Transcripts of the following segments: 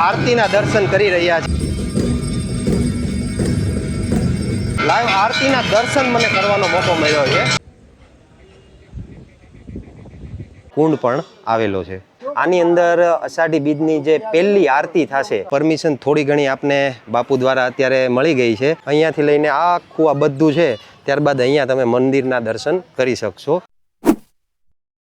આરતીના દર્શન કરી રહ્યા છીએ। લાઈવ આરતીના દર્શન મને કરવાનો મોકો મળ્યો છે। કુંડ પણ આવેલો છે। આની અંદર અષાઢી બીજની જે પહેલી આરતી થશે, પરમિશન થોડી ઘણી આપને બાપુ દ્વારા અત્યારે મળી ગઈ છે। અહીંયાથી લઈને આખું આ બધું છે, ત્યારબાદ અહીંયા તમે મંદિરના દર્શન કરી શકશો।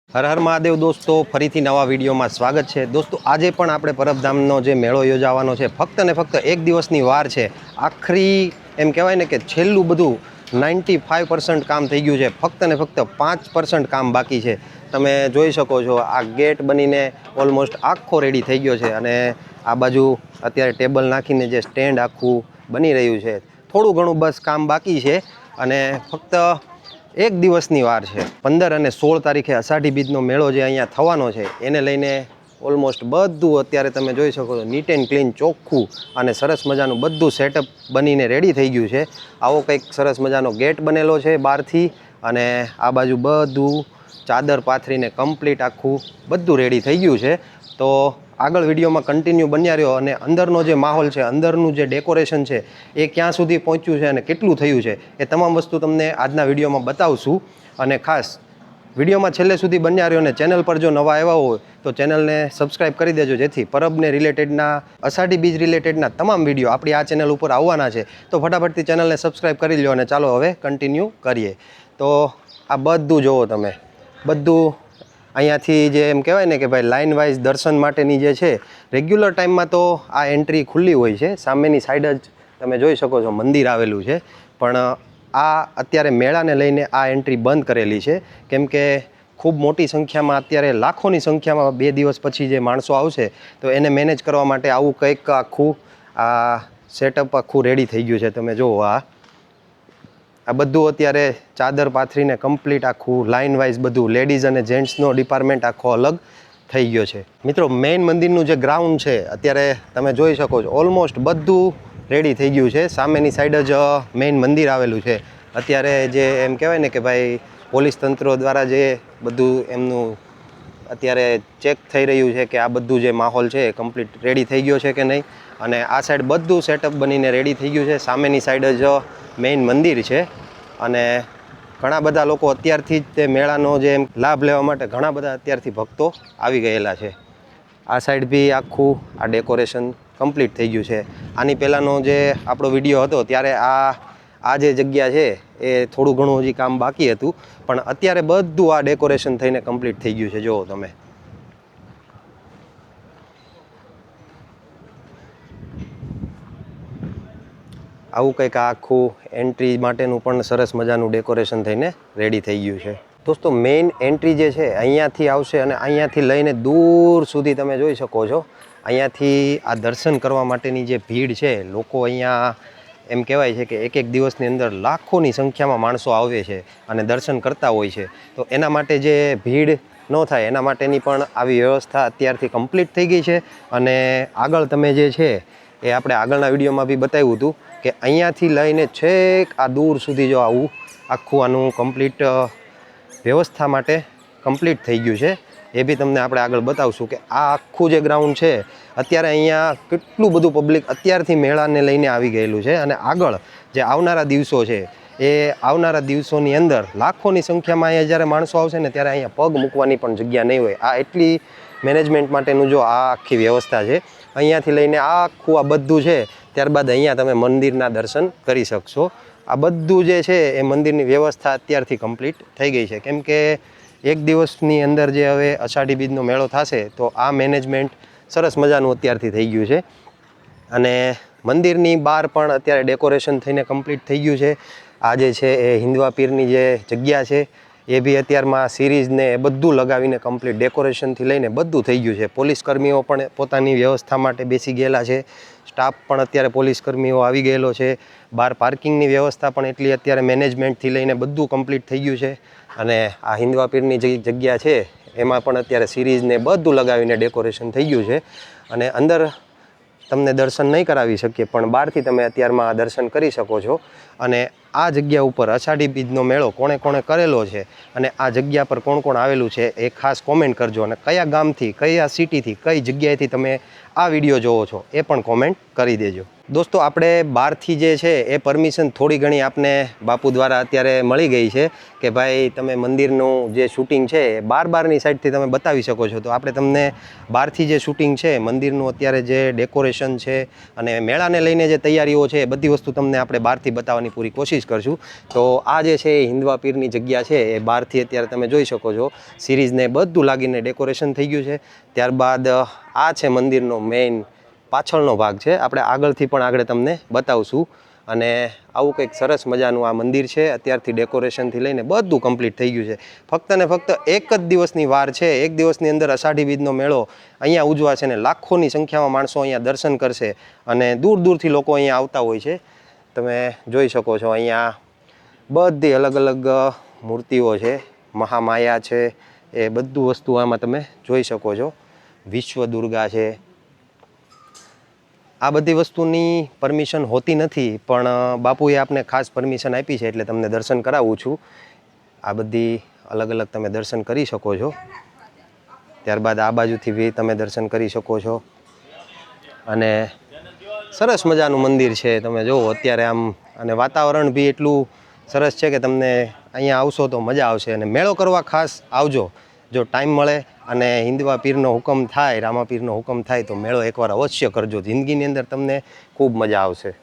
હર હર મહાદેવ દોસ્તો, ફરીથી નવા વિડીયોમાં સ્વાગત છે। દોસ્તો આજે પણ આપણે પરબધામનો જે મેળો યોજાવાનો છે, ફક્ત ને ફક્ત એક દિવસની વાર છે। આખરી એમ કહેવાય ને કે છેલ્લું બધું 95% કામ થઈ ગયું છે, ફક્ત ને ફક્ત 5% કામ બાકી છે। તમે જોઈ શકો છો આ ગેટ બનીને ઓલમોસ્ટ આખો રેડી થઈ ગયો છે અને આ બાજુ અત્યારે ટેબલ નાખીને જે સ્ટેન્ડ આખું બની રહ્યું છે, થોડું ઘણું બસ કામ બાકી છે અને ફક્ત એક દિવસની વાર છે। 15 અને 16 તારીખે અષાઢી બીજનો મેળો જે અહીંયા થવાનો છે, એને લઈને ઓલમોસ્ટ બધું અત્યારે તમે જોઈ શકો છો નીટ એન્ડ ક્લીન, ચોખ્ખું અને સરસ મજાનું બધું સેટઅપ બનીને રેડી થઈ ગયું છે। આવો કંઈક સરસ મજાનો ગેટ બનેલો છે બહારથી અને આ બાજુ બધું ચાદર પાથરીને કમ્પ્લીટ આખું બધું રેડી થઈ ગયું છે। તો આગળ વિડીયોમાં કન્ટિન્યુ બન્યા રહ્યો અને અંદરનો જે માહોલ છે, અંદરનું જે ડેકોરેશન છે, એ ક્યાં સુધી પહોંચ્યું છે અને કેટલું થયું છે, એ તમામ વસ્તુ તમને આજના વિડીયોમાં બતાવશું। અને ખાસ વિડીયોમાં છેલ્લે સુધી બન્યા રહ્યો અને ચેનલ પર જો નવા આવ્યા હોય તો ચેનલને સબસ્ક્રાઈબ કરી દેજો, જેથી પરબને રિલેટેડના, અષાઢી બીજ રિલેટેડના તમામ વિડીયો આપણી આ ચેનલ ઉપર આવવાના છે। તો ફટાફટથી ચેનલને સબસ્ક્રાઈબ કરી લો અને ચાલો હવે કન્ટિન્યુ કરીએ। તો આ બધું જુઓ તમે, બધું અહીંયાથી જે એમ કહેવાય ને કે ભાઈ લાઇન વાઇઝ દર્શન માટેની જે છે, રેગ્યુલર ટાઈમમાં તો આ એન્ટ્રી ખુલ્લી હોય છે, સામેની સાઈડ જ તમે જોઈ શકો છો મંદિર આવેલું છે, પણ આ અત્યારે મેળાને લઈને આ એન્ટ્રી બંધ કરેલી છે, કેમ કે ખૂબ મોટી સંખ્યામાં, અત્યારે લાખોની સંખ્યામાં 2 દિવસ પછી જે માણસો આવશે તો એને મેનેજ કરવા માટે આવું કંઈક આખું આ સેટઅપ આખું રેડી થઈ ગયું છે। તમે જુઓ આ બધું અત્યારે ચાદર પાથરીને કમ્પ્લીટ આખું લાઇન વાઇઝ બધું લેડીઝ અને જેન્ટ્સનો ડિપાર્ટમેન્ટ આખો અલગ થઈ ગયો છે। મિત્રો મેઇન મંદિરનું જે ગ્રાઉન્ડ છે અત્યારે તમે જોઈ શકો છો ઓલમોસ્ટ બધું રેડી થઈ ગયું છે। સામેની સાઈડ જ મેઇન મંદિર આવેલું છે। અત્યારે જે એમ કહેવાય ને કે ભાઈ પોલીસ તંત્ર દ્વારા જે બધું એમનું અત્યારે ચેક થઈ રહ્યું છે કે આ બધું જે માહોલ છે એ કમ્પ્લીટ રેડી થઈ ગયો છે કે નહીં, અને આ સાઈડ બધું સેટઅપ બનીને રેડી થઈ ગયું છે। સામેની સાઈડ જ મેઇન મંદિર છે અને ઘણા બધા લોકો અત્યારથી જ તે મેળાનો જે લાભ લેવા માટે ઘણા બધા અત્યારથી ભક્તો આવી ગયેલા છે। આ સાઈડ બી આખું આ ડેકોરેશન કમ્પ્લીટ થઈ ગયું છે। આની પહેલાંનો જે આપણો વિડીયો હતો ત્યારે આ જે જગ્યા છે એ થોડું ઘણું હજી કામ બાકી હતું, પણ અત્યારે બધું આ ડેકોરેશન થઈને કમ્પ્લીટ થઈ ગયું છે। જુઓ તમે, આવું કંઈક આખું એન્ટ્રી માટેનું પણ સરસ મજાનું ડેકોરેશન થઈને રેડી થઈ ગયું છે। દોસ્તો મેઇન એન્ટ્રી જે છે અહીંયાથી આવશે અને અહીંયાથી લઈને દૂર સુધી તમે જોઈ શકો છો, અહીંયાથી આ દર્શન કરવા માટેની જે ભીડ છે, લોકો અહીંયા એમ કહેવાય છે કે એક દિવસની અંદર લાખોની સંખ્યામાં માણસો આવે છે અને દર્શન કરતા હોય છે। તો એના માટે જે ભીડ ન થાય એના માટેની પણ આવી વ્યવસ્થા અત્યારથી કમ્પ્લીટ થઈ ગઈ છે। અને આગળ તમે જે છે એ આપણે આગળના વિડીયોમાં બી બતાવ્યું હતું કે અહીંયાથી લઈને છેક આ દૂર સુધી જો આવું આખું આનું કમ્પ્લીટ વ્યવસ્થા માટે કમ્પ્લીટ થઈ ગયું છે। એ બી તમને આપણે આગળ બતાવશું કે આ આખું જે ગ્રાઉન્ડ છે અત્યારે અહીંયા કેટલું બધું પબ્લિક અત્યારથી મેળાને લઈને આવી ગયેલું છે, અને આગળ જે આવનારા દિવસો છે એ આવનારા દિવસોની અંદર લાખોની સંખ્યામાં અહીંયા જ્યારે માણસો આવશે ને ત્યારે અહીંયા પગ મૂકવાની પણ જગ્યા નહીં હોય। આ એટલી મેનેજમેન્ટ માટેનું જો આ આખી વ્યવસ્થા છે। અહીંયાથી લઈને આખું આ બધું છે, ત્યારબાદ અહીંયા તમે મંદિરના દર્શન કરી શકશો। આ બધું જે છે એ મંદિરની વ્યવસ્થા અત્યારથી કમ્પ્લીટ થઈ ગઈ છે, કેમ કે એક દિવસની અંદર જે હવે અષાઢી બીજનો મેળો થશે તો આ મેનેજમેન્ટ સરસ મજાનું અત્યારથી થઈ ગયું છે। અને મંદિરની બહાર પણ અત્યારે ડેકોરેશન થઈને કમ્પ્લીટ થઈ ગયું છે। આ જે છે એ હિન્દવા પીરની જે જગ્યા છે એ બી અત્યારમાં સિરીઝને એ બધું લગાવીને કમ્પ્લીટ ડેકોરેશનથી લઈને બધું થઈ ગયું છે। પોલીસ કર્મીઓ પણ પોતાની વ્યવસ્થા માટે બેસી ગયેલા છે, સ્ટાફ પણ અત્યારે પોલીસ કર્મીઓ આવી ગયેલો છે, બહાર પાર્કિંગની વ્યવસ્થા પણ એટલી અત્યારે મેનેજમેન્ટથી લઈને બધું કમ્પ્લીટ થઈ ગયું છે। અને આ હિન્દવા પીરની જે જગ્યા છે એમાં પણ અત્યારે સિરીઝને બધું લગાવીને ડેકોરેશન થઈ ગયું છે। અને અંદર તમને દર્શન નહીં કરાવી શકીએ, પણ બહારથી તમે અત્યારમાં દર્શન કરી શકો છો. અને આ જગ્યા ઉપર અષાઢી બીજનો મેળો કોણે કોણે કરેલો છે અને આ જગ્યા પર કોણ કોણ આવેલું છે એ ખાસ કોમેન્ટ કરજો. અને કયા ગામથી, કયા સિટીથી, કઈ જગ્યાએથી તમે આ વિડીયો જોવો છો એ પણ કોમેન્ટ કરી દેજો. દોસ્તો, આપણે બહારથી જે છે એ પરમિશન થોડી ઘણી આપને બાપુ દ્વારા અત્યારે મળી ગઈ છે કે ભાઈ તમે મંદિરનું જે શૂટિંગ છે એ બારની સાઈડથી તમે બતાવી શકો છો. તો આપણે તમને બહારથી જે શૂટિંગ છે મંદિરનું અત્યારે જે ડેકોરેશન છે અને મેળાને લઈને જે તૈયારીઓ છે એ બધી વસ્તુ તમને આપણે બહારથી બતાવવાની પૂરી કોશિશ કરશું. તો આ જે છે એ હિન્દવા પીરની જગ્યા છે એ બહારથી અત્યારે તમે જોઈ શકો છો. સિરીઝને બધું લાગીને ડેકોરેશન થઈ ગયું છે. ત્યારબાદ આ છે મંદિરનો મેઇન પાછળનો ભાગ છે. આપણે આગળથી પણ આગળ તમને બતાવશું. અને આવું કંઈક સરસ મજાનું આ મંદિર છે. અત્યારથી ડેકોરેશનથી લઈને બધું કમ્પ્લીટ થઈ ગયું છે. ફક્ત ને ફક્ત એક જ દિવસની વાર છે. એક દિવસની અંદર અષાઢી બીજનો મેળો અહીંયા ઉજવાશે ને લાખોની સંખ્યામાં માણસો અહીંયા દર્શન કરશે અને દૂર દૂરથી લોકો અહીંયા આવતા હોય છે. તમે જોઈ શકો છો અહીંયા બધી અલગ અલગ મૂર્તિઓ છે. મહામાયા છે, એ બધું વસ્તુ આમાં તમે જોઈ શકો છો. વિશ્વ દુર્ગા છે. આ બધી વસ્તુની પરમિશન હોતી નથી, પણ બાપુએ આપને ખાસ પરમિશન આપી છે એટલે તમને દર્શન કરાવું છું. આ બધી અલગ અલગ તમે દર્શન કરી શકો છો. ત્યારબાદ આ બાજુથી બી તમે દર્શન કરી શકો છો. અને સરસ મજાનું મંદિર છે. તમે જુઓ અત્યારે આમ, અને વાતાવરણ બી એટલું સરસ છે કે તમને અહીંયા આવશો તો મજા આવશે. અને મેળો કરવા ખાસ આવજો જો ટાઈમ મળે અને હિન્દવા પીરનો હુકમ થાય, રામાપીરનો હુકમ થાય તો મેળો એકવાર અવશ્ય કરજો. જિંદગીની અંદર તમને ખૂબ મજા આવશે.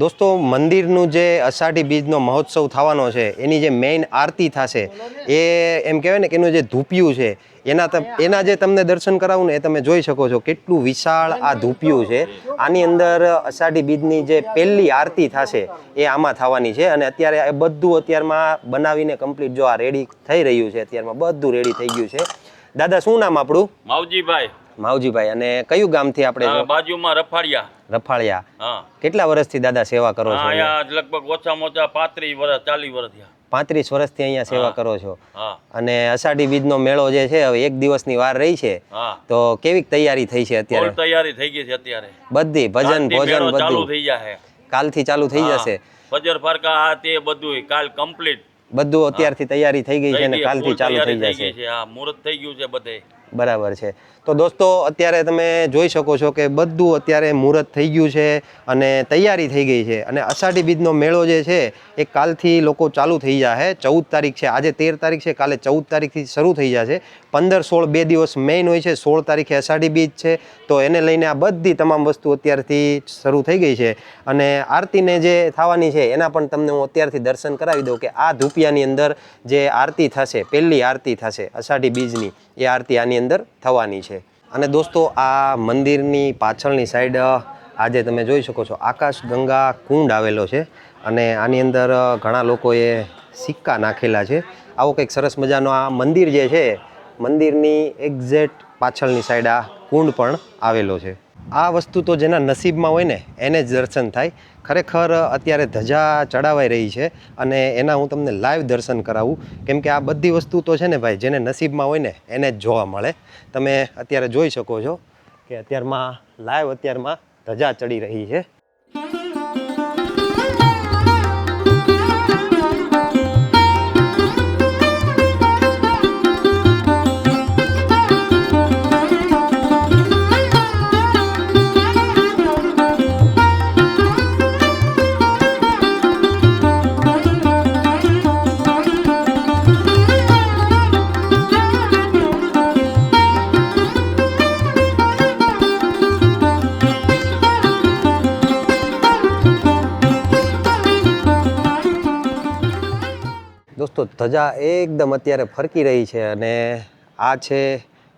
દોસ્તો, મંદિરનું જે અષાઢી બીજનો મહોત્સવ થવાનો છે એની જે મેઇન આરતી થશે એ એમ કહેવાય ને કે એનું જે ધૂપિયું છે એના જે તમને દર્શન કરાવું ને એ તમે જોઈ શકો છો કેટલું વિશાળ આ ધૂપિયું છે. આની અંદર અષાઢી બીજની જે પહેલી આરતી થશે એ આમાં થવાની છે. અને અત્યારે એ બધું અત્યારમાં બનાવીને કમ્પ્લીટ જો આ રેડી થઈ રહ્યું છે. અત્યારમાં બધું રેડી થઈ ગયું છે. દાદા, શું નામ આપણું? માવજીભાઈ. માવજીભાઈ. અને કયું ગામથી આપણે? બાજુમાં રફાળિયા. રફાળિયા. હા. કેટલા વર્ષથી દાદા સેવા કરો છો? અહીંયા લગભગ ઓછામાં ઓછા 35 વર્ષ 40 વર્ષ થયા. 35 વર્ષથી અહીંયા સેવા કરો છો. હા. અને અષાઢી બીજનો મેળો જે છે હવે એક દિવસની વાર રહી છે, તો કેવી તૈયારી થઈ છે અત્યારે? ફૂલ તૈયારી થઈ ગઈ છે અત્યારે. બધી ભજન ભોજન બધું ચાલુ થઈ જશે. કાલથી ચાલુ થઈ જશે. ફજર ફરકા આ તે બધું કાલ કમ્પ્લીટ બધું અત્યારથી તૈયારી થઈ ગઈ છે અને કાલથી ચાલુ થઈ જશે. હા, મુહૂર્ત થઈ ગયું છે બધે. બરાબર છે. તો દોસ્તો, અત્યારે તમે જોઈ શકો છો કે બધું અત્યારે મુહૂર્ત થઈ ગયું છે અને તૈયારી થઈ ગઈ છે. અને અષાઢી બીજનો મેળો જે છે એ કાલથી લોકો ચાલુ થઈ જશે. 14 તારીખ છે, આજે 13 તારીખ છે, કાલે 14 તારીખથી શરૂ થઈ જશે. 15, 16 બે દિવસ મેઇન હોય છે. 16 તારીખે અષાઢી બીજ છે, તો એને લઈને આ બધી તમામ વસ્તુ અત્યારથી શરૂ થઈ ગઈ છે. અને આરતીને જે થવાની છે એના પણ તમને હું અત્યારથી દર્શન કરાવી દઉં કે આ ધૂપિયાની અંદર જે આરતી થશે, પહેલી આરતી થશે અષાઢી બીજની, એ આરતી આની અંદર થવાની છે. અને દોસ્તો, આ મંદિરની પાછળની સાઈડ આજે તમે જોઈ શકો છો આકાશ ગંગા કુંડ આવેલો છે. અને આની અંદર ઘણા લોકોએ સિક્કા નાખેલા છે. આવો કંઈક સરસ મજાનો આ મંદિર જે છે, મંદિરની એક્ઝેક્ટ પાછળની સાઈડ આ કુંડ પણ આવેલો છે. આ વસ્તુ તો જેના નસીબમાં હોય ને એને જ દર્શન થાય. ખરેખર અત્યારે ધજા ચડાવાઈ રહી છે અને એના હું તમને લાઈવ દર્શન કરાવું, કેમ કે આ બધી વસ્તુ તો છે ને ભાઈ જેને નસીબમાં હોય ને એને જ જોવા મળે. તમે અત્યારે જોઈ શકો છો કે અત્યારમાં લાઈવ અત્યારમાં ધજા ચડી રહી છે. દોસ્તો, ધજા એકદમ અત્યારે ફરકી રહી છે અને આ છે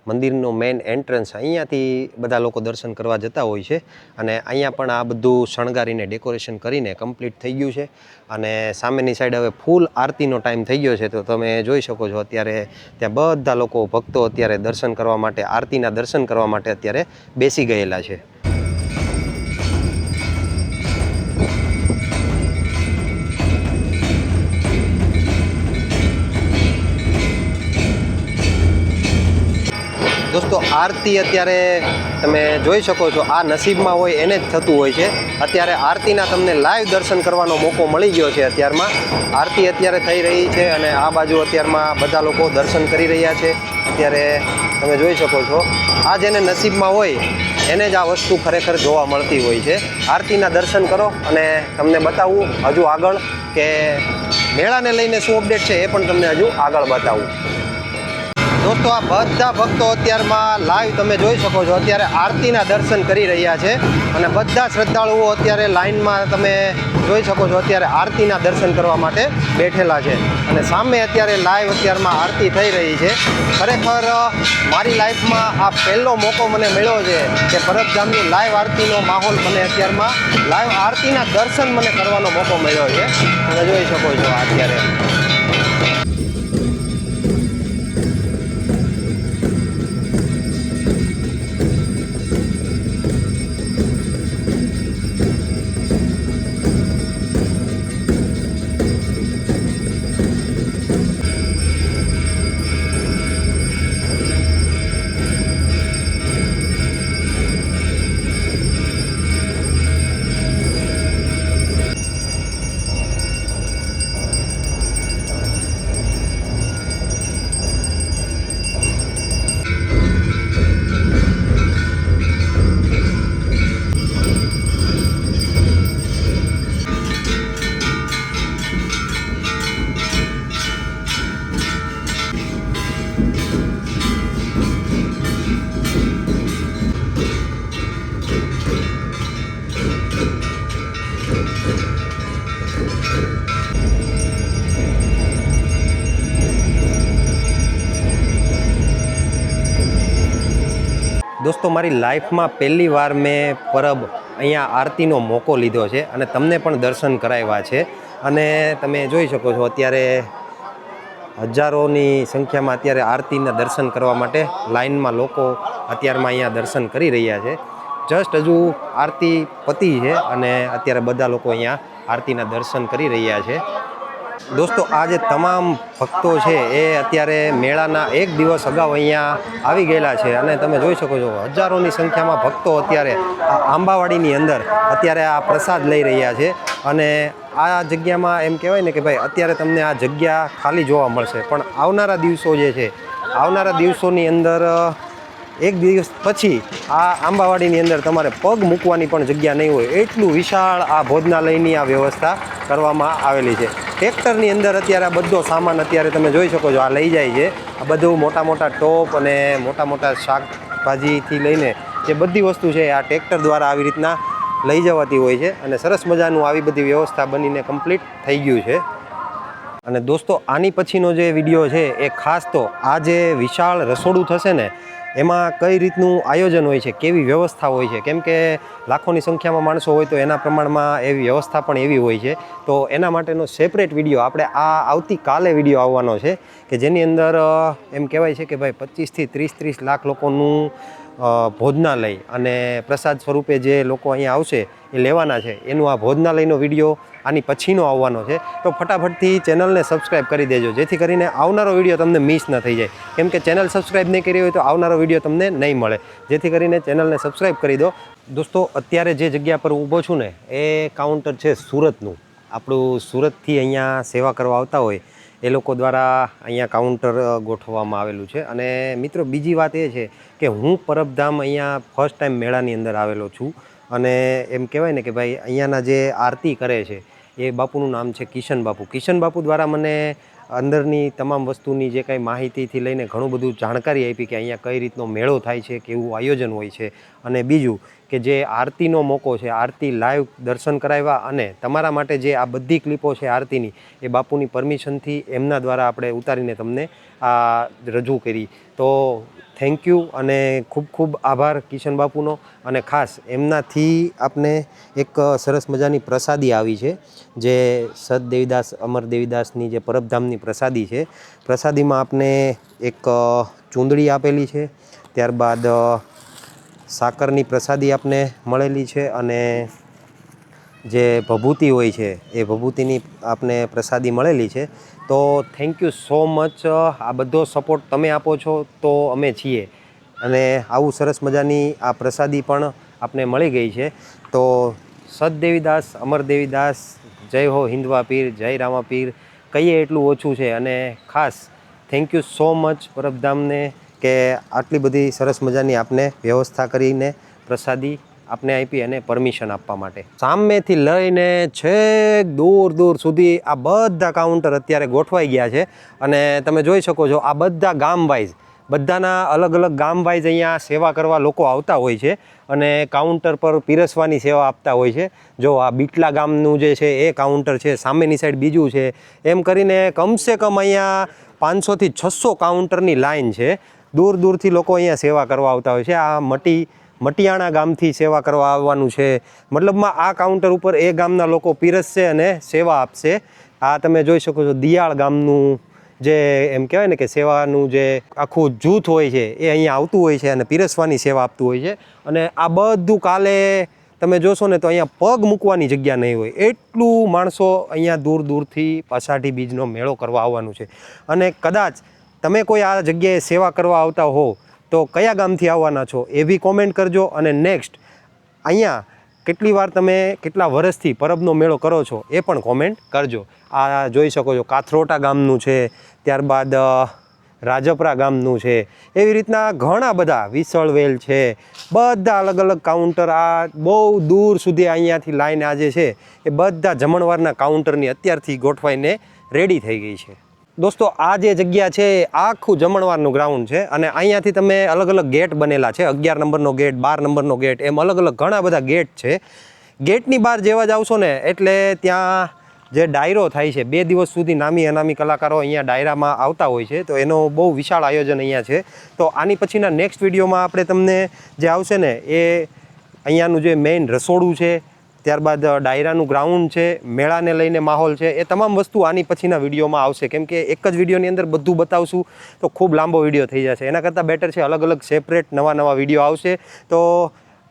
મંદિરનો મેઇન એન્ટ્રન્સ. અહીંયાથી બધા લોકો દર્શન કરવા જતા હોય છે. અને અહીંયા પણ આ બધું શણગારીને ડેકોરેશન કરીને કમ્પ્લીટ થઈ ગયું છે. અને સામેની સાઈડ હવે ફૂલ આરતીનો ટાઈમ થઈ ગયો છે, તો તમે જોઈ શકો છો અત્યારે ત્યાં બધા લોકો ભક્તો અત્યારે દર્શન કરવા માટે, આરતીના દર્શન કરવા માટે અત્યારે બેસી ગયેલા છે. દોસ્તો આરતી અત્યારે તમે જોઈ શકો છો, આ નસીબમાં હોય એને જ થતું હોય છે. અત્યારે આરતીના તમને લાઈવ દર્શન કરવાનો મોકો મળી ગયો છે. અત્યારમાં આરતી અત્યારે થઈ રહી છે અને આ બાજુ અત્યારમાં બધા લોકો દર્શન કરી રહ્યા છે. અત્યારે તમે જોઈ શકો છો, આ જેને નસીબમાં હોય એને જ આ વસ્તુ ખરેખર જોવા મળતી હોય છે. આરતીના દર્શન કરો અને તમને બતાવું હજુ આગળ કે મેળાને લઈને શું અપડેટ છે એ પણ તમને હજુ આગળ બતાવું. દોસ્તો આ બધા ભક્તો અત્યારમાં લાઈવ તમે જોઈ શકો છો, અત્યારે આરતીના દર્શન કરી રહ્યા છે અને બધા શ્રદ્ધાળુઓ અત્યારે લાઈનમાં તમે જોઈ શકો છો અત્યારે આરતીના દર્શન કરવા માટે બેઠેલા છે. અને સામે અત્યારે લાઈવ અત્યારમાં આરતી થઈ રહી છે. ખરેખર મારી લાઈફમાં આ પહેલો મોકો મને મળ્યો છે કે પરબધામની લાઈવ આરતીનો માહોલ મને અત્યારમાં લાઈવ આરતીના દર્શન મને કરવાનો મોકો મળ્યો છે. તમે જોઈ શકો છો અત્યારે દોસ્તો મારી લાઈફમાં પહેલી વાર મેં પરબ અહીંયા આરતીનો મોકો લીધો છે અને તમને પણ દર્શન કરાવ્યા છે. અને તમે જોઈ શકો છો અત્યારે હજારોની સંખ્યામાં અત્યારે આરતીના દર્શન કરવા માટે લાઈનમાં લોકો અત્યારમાં અહીંયા દર્શન કરી રહ્યા છે. જસ્ટ હજુ આરતી પતી છે અને અત્યારે બધા લોકો અહીંયા આરતીના દર્શન કરી રહ્યા છે. દોસ્તો આ જે તમામ ભક્તો છે એ અત્યારે મેળાના એક દિવસ અગાઉ અહીંયા આવી ગયેલા છે અને તમે જોઈ શકો છો હજારોની સંખ્યામાં ભક્તો અત્યારે આ આંબાવાડીની અંદર અત્યારે આ પ્રસાદ લઈ રહ્યા છે. અને આ જગ્યામાં એમ કહેવાય ને કે ભાઈ અત્યારે તમને આ જગ્યા ખાલી જોવા મળશે, પણ આવનારા દિવસો જે છે, આવનારા દિવસોની અંદર એક દિવસ પછી આ આંબાવાડીની અંદર તમારે પગ મૂકવાની પણ જગ્યા નહીં હોય એટલું વિશાળ આ ભોજનાલયની આ વ્યવસ્થા કરવામાં આવેલી છે. ટ્રેક્ટરની અંદર અત્યારે આ બધો સામાન અત્યારે તમે જોઈ શકો છો આ લઈ જાય છે. આ બધું મોટા મોટા ટોપ અને મોટા મોટા શાકભાજીથી લઈને જે બધી વસ્તુ છે આ ટ્રેક્ટર દ્વારા આવી રીતના લઈ જવાતી હોય છે અને સરસ મજાનું આવી બધી વ્યવસ્થા બનીને કમ્પ્લીટ થઈ ગયું છે. અને દોસ્તો આની પછીનો જે વિડીયો છે એ ખાસ તો આ જે વિશાળ રસોડું થશે ને એમાં કઈ રીતનું આયોજન હોય છે, કેવી વ્યવસ્થા હોય છે, કેમ કે લાખોની સંખ્યામાં માણસો હોય તો એના પ્રમાણમાં એવી વ્યવસ્થા પણ એવી હોય છે. તો એના માટેનો સેપરેટ વિડીયો આપણે આ આવતીકાલે વિડીયો આવવાનો છે કે જેની અંદર એમ કહેવાય છે કે ભાઈ 25 થી 30 લાખ લોકોનું ભોજનાલય અને પ્રસાદ સ્વરૂપે જે લોકો અહીંયા આવશે એ લેવાના છે એનું આ ભોજનાલયનો વિડીયો આની પછીનો આવવાનો છે. તો ફટાફટથી ચેનલને સબસ્ક્રાઈબ કરી દેજો જેથી કરીને આવનારો વિડીયો તમને મિસ ન થઈ જાય, કેમ કે ચેનલ સબસ્ક્રાઈબ નહીં કરી હોય તો આવનારો વિડીયો તમને નહીં મળે. જેથી કરીને ચેનલને સબસ્ક્રાઈબ કરી દો. દોસ્તો અત્યારે જે જગ્યા પર ઊભો છું ને એ કાઉન્ટર છે સુરતનું. આપણું સુરતથી અહીંયા સેવા કરવા આવતા હોય એ લોકો દ્વારા અહીંયા કાઉન્ટર ગોઠવવામાં આવેલું છે. અને મિત્રો બીજી વાત એ છે કે હું પરબધામ અહીંયા ફર્સ્ટ ટાઈમ મેળાની અંદર આવેલો છું અને એમ કહેવાય ને કે ભાઈ અહીંયાના જે આરતી કરે છે એ બાપુનું નામ છે કિશન બાપુ. કિશન બાપુ દ્વારા મને અંદરની તમામ વસ્તુની જે કાંઈ માહિતીથી લઈને ઘણું બધું જાણકારી આપી કે અહીંયા કઈ રીતનો મેળો થાય છે, કેવું આયોજન હોય છે. અને બીજું કે જે આરતીનો મોકો છે, આરતી લાઈવ દર્શન કરાવ્યા અને તમારા માટે જે આ બધી ક્લિપો છે આરતીની એ બાપુની પરમિશનથી એમના દ્વારા આપણે ઉતારીને તમને આ રજૂ કરી. તો થેન્ક યુ અને ખૂબ ખૂબ આભાર કિશન બાપુનો. અને ખાસ એમનાથી આપને એક સરસ મજાની પ્રસાદી આવી છે જે સત દેવીદાસ અમર દેવીદાસની જે પરબધામની પ્રસાદી છે. પ્રસાદીમાં આપને એક ચૂંદડી આપેલી છે, ત્યારબાદ સાકરની પ્રસાદી આપને મળેલી છે અને જે ભભૂતિ હોય છે એ ભભૂતિની આપને પ્રસાદી મળેલી છે. તો થેન્ક યુ સો મચ. આ બધો સપોર્ટ તમે આપો છો તો અમે છીએ. અને આવું સરસ મજાની આ પ્રસાદી પણ આપને મળી ગઈ છે. તો સદદેવીદાસ, અમરદેવીદાસ, જય હો હિન્દવા પીર, જય રામા પીર, કહીએ એટલું ઓછું છે. અને ખાસ થેન્ક યુ સો મચ પરબધામને કે આટલી બધી સરસ મજાની આપને વ્યવસ્થા કરીને પ્રસાદી આપને આપી અને પરમિશન આપવા માટે. સામેથી લઈને છેક દૂર દૂર સુધી આ બધા કાઉન્ટર અત્યારે ગોઠવાઈ ગયા છે. અને તમે જોઈ શકો છો આ બધા ગામ વાઇઝ, બધાના અલગ અલગ ગામ વાઇઝ અહીંયા સેવા કરવા લોકો આવતા હોય છે અને કાઉન્ટર પર પીરસવાની સેવા આપતા હોય છે. જો આ બીટલા ગામનું જે છે એ કાઉન્ટર છે, સામેની સાઈડ બીજું છે, એમ કરીને કમસે કમ અહીંયા 500 થી 600 કાઉન્ટરની લાઈન છે. દૂર દૂરથી લોકો અહીંયા સેવા કરવા આવતા હોય છે. આ મટિયાણા ગામથી સેવા કરવા આવવાનું છે. મતલબમાં આ કાઉન્ટર ઉપર એ ગામના લોકો પીરસશે અને સેવા આપશે. આ તમે જોઈ શકો છો દિયાળ ગામનું જે એમ કહેવાય ને કે સેવાનું જે આખું જૂથ હોય છે એ અહીંયા આવતું હોય છે અને પીરસવાની સેવા આપતું હોય છે. અને આ બધું કાલે તમે જોશો ને તો અહીંયા પગ મૂકવાની જગ્યા નહીં હોય, એટલું માણસો અહીંયા દૂર દૂરથી અષાઢી બીજનો મેળો કરવા આવવાનું છે. અને કદાચ તમે કોઈ આ જગ્યાએ સેવા કરવા આવતા હો તો કયા ગામથી આવવાના છો એ બી કોમેન્ટ કરજો. અને નેક્સ્ટ અહીંયા કેટલી વાર તમે કેટલા વર્ષથી પરબનો મેળો કરો છો એ પણ કોમેન્ટ કરજો. આ જોઈ શકો છો કાથરોટા ગામનું છે, ત્યારબાદ રાજપરા ગામનું છે, એવી રીતના ઘણા બધા વિસળવેલ છે, બધા અલગ અલગ કાઉન્ટર. આ બહુ દૂર સુધી અહીંયાથી લાઈન આજે છે એ બધા જમણવારના કાઉન્ટરની અત્યારથી ગોઠવાઈને રેડી થઈ ગઈ છે. દોસ્તો આ જે જગ્યા છે આખું જમણવારનું ગ્રાઉન્ડ છે અને અહીંયાથી તમે અલગ અલગ ગેટ બનેલા છે, 11 નંબરનો ગેટ, 12 નંબરનો ગેટ, એમ અલગ અલગ ઘણા બધા ગેટ છે. ગેટની બહાર જેવા જ આવશો ને એટલે ત્યાં જે ડાયરો થાય છે, 2 દિવસ સુધી નામી અનામી કલાકારો અહીંયા ડાયરામાં આવતા હોય છે. તો એનો બહુ વિશાળ આયોજન અહીંયા છે. તો આની પછીના નેક્સ્ટ વિડીયોમાં આપણે તમને જે આવશે ને એ અહીંયાનું જે મેઇન રસોડું છે, ત્યારબાદ ડાયરાનું ગ્રાઉન્ડ છે, મેળાને લઈને માહોલ છે, એ તમામ વસ્તુ આની પછીના વિડીયોમાં આવશે. કેમ કે એક જ વિડીયોની અંદર બધું બતાવશું તો ખૂબ લાંબો વિડીયો થઈ જશે. એના કરતાં બેટર છે અલગ અલગ સેપરેટ નવા વિડીયો આવશે. તો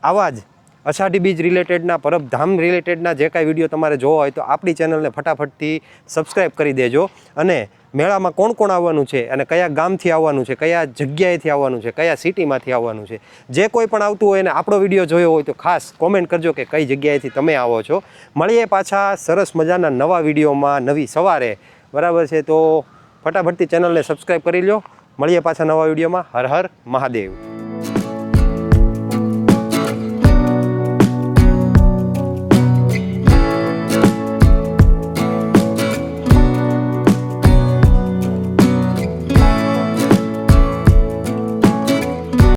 આવા જ અષાઢી બીજ રિલેટેડના, પરબધામ રિલેટેડના જે કાંઈ વિડીયો તમારે જોવા હોય તો આપણી ચેનલને ફટાફટથી સબસ્ક્રાઈબ કરી દેજો. અને મેળામાં કોણ કોણ આવવાનું છે અને કયા ગામથી આવવાનું છે, કયા જગ્યાએથી આવવાનું છે, કયા સિટીમાંથી આવવાનું છે, જે કોઈ પણ આવતું હોય અને આપણો વિડીયો જોયો હોય તો ખાસ કોમેન્ટ કરજો કે કઈ જગ્યાએથી તમે આવો છો. મળીએ પાછા સરસ મજાના નવા વિડીયોમાં નવી સવારે, બરાબર છે? તો ફટાફટથી ચેનલને સબસ્ક્રાઈબ કરી લો. મળીએ પાછા નવા વિડીયોમાં. હર હર મહાદેવ.